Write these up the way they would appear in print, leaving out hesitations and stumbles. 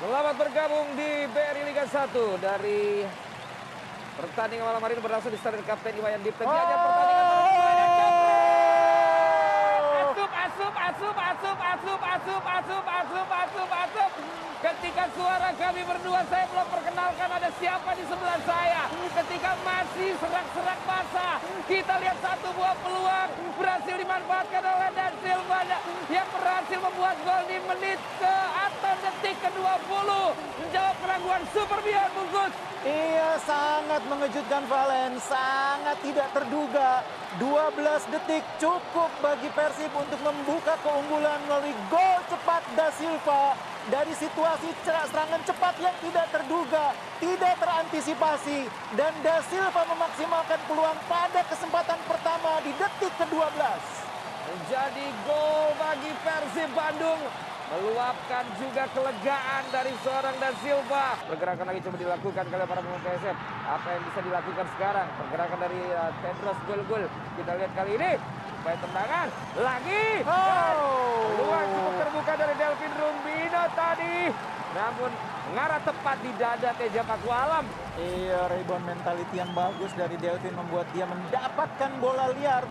Selamat bergabung di BRI Liga 1 dari pertandingan malam hari ini berlangsung di Stadion Kapten Iwayan Dipta. Hanya pertandingan asup. Ketika suara kami berdua, saya belum perkenalkan ada siapa di sebelah saya. Ketika masih serak-serak basah, kita lihat satu buah peluang berhasil dimanfaatkan oleh Dan Silva yang berhasil membuat gol di menit ke atau detik ke-20. Menjawab keraguan Super Beyond Bungkus. Iya, sangat mengejutkan Valen, sangat tidak terduga. 12 detik cukup bagi Persib untuk membuka keunggulan melalui gol cepat Da Silva. Dari situasi serangan cepat yang tidak terduga, tidak terantisipasi. Dan Da Silva memaksimalkan peluang pada kesempatan pertama di detik ke-12. Menjadi gol bagi Persib Bandung. Meluapkan juga kelegaan dari seorang Da Silva. Pergerakan lagi coba dilakukan oleh para pemain PSM. Apa yang bisa dilakukan sekarang? Pergerakan dari Tedros Gul. Kita lihat kali ini. Baik tendangan. Lagi. Peluang cukup terbuka dari Delvin Rumbino tadi. Namun mengarah tepat di dada Teja Pakualam. Iya, rebound mentality yang bagus dari Delvin membuat dia mendapatkan bola liar.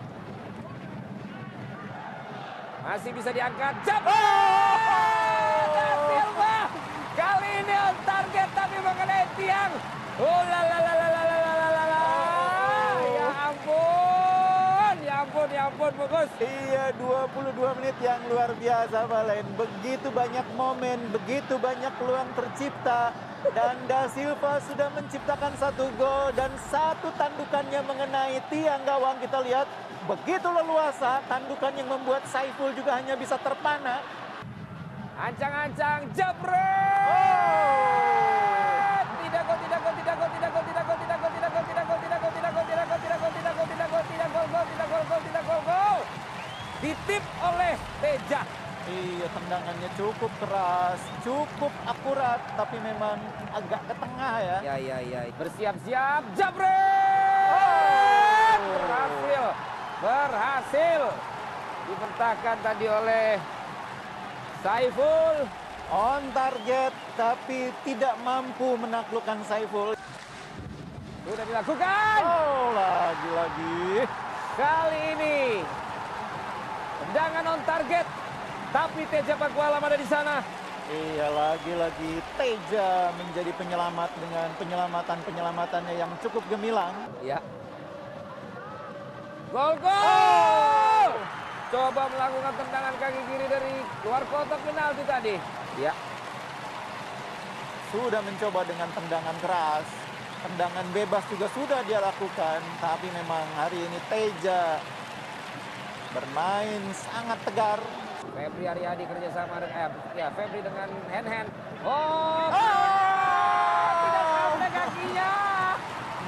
Masih bisa diangkat. Da Silva. Kali ini on target tapi mengenai tiang. Ya ampun, Bungkus. Iya, 22 menit yang luar biasa, Valen. Begitu banyak momen, begitu banyak peluang tercipta. Dan Da Silva sudah menciptakan satu gol dan satu tandukannya mengenai tiang gawang. Kita lihat begitu leluasa, tandukan yang membuat Saiful juga hanya bisa terpana. Ancang-ancang, jebret! Tidak gol. Ditip oleh Teja. Iya, tendangannya cukup keras, cukup akurat, tapi memang agak ke tengah ya. Ya. Bersiap-siap, jebret! Berhasil. Dipentahkan tadi oleh Saiful. On target, tapi tidak mampu menaklukkan Saiful. Sudah dilakukan. Oh, lagi-lagi. Kali ini tendangan on target, tapi Teja Pakualam ada di sana. Iya, lagi-lagi Teja menjadi penyelamat dengan penyelamatan-penyelamatannya yang cukup gemilang. Ya. Gol! Coba melakukan tendangan kaki kiri dari luar kotak penalti tadi. Ya. Sudah mencoba dengan tendangan keras. Tendangan bebas juga sudah dia lakukan. Tapi memang hari ini Teja bermain sangat tegar. Febri Aryadi kerjasama dengan Febri dengan hand. Tidak sampai kakinya.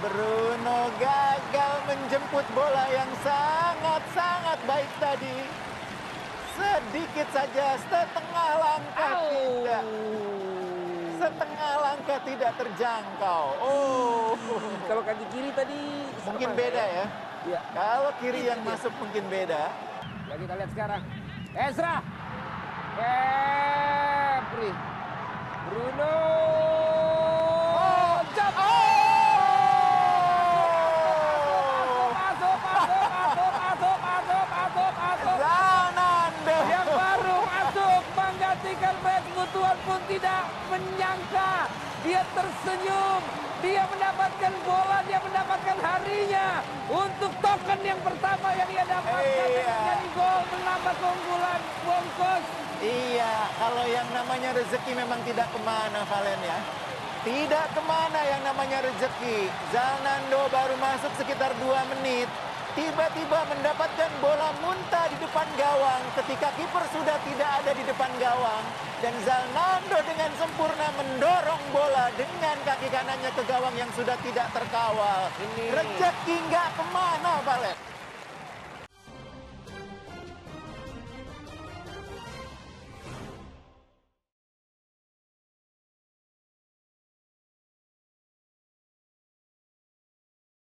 Bruno gagal menjemput bola yang sangat baik tadi. Sedikit saja, setengah langkah tidak terjangkau. Kalau kaki kiri tadi mungkin beda ya. Iya. Kalau kiri yang masuk mungkin beda. Ya, kita lihat sekarang. Ezra. Febri. Bruno. Zalnando yang baru masuk menggantikan match. Tuhan pun tidak menyangka. Dia tersenyum. Dia mendapatkan bola, dia mendapatkan harinya untuk token yang pertama yang dia dapatkan menjadi gol menambah keunggulan Bungkus. Iya, kalau yang namanya rezeki memang tidak kemana, Valen ya. Tidak kemana yang namanya rezeki. Zalnando baru masuk sekitar 2 menit. Tiba-tiba mendapatkan bola muntah di depan gawang ketika kiper sudah tidak ada di depan gawang. Dan Zalnando dengan sempurna mendorong bola dengan kaki kanannya ke gawang yang sudah tidak terkawal. Rezeki nggak kemana, Valen.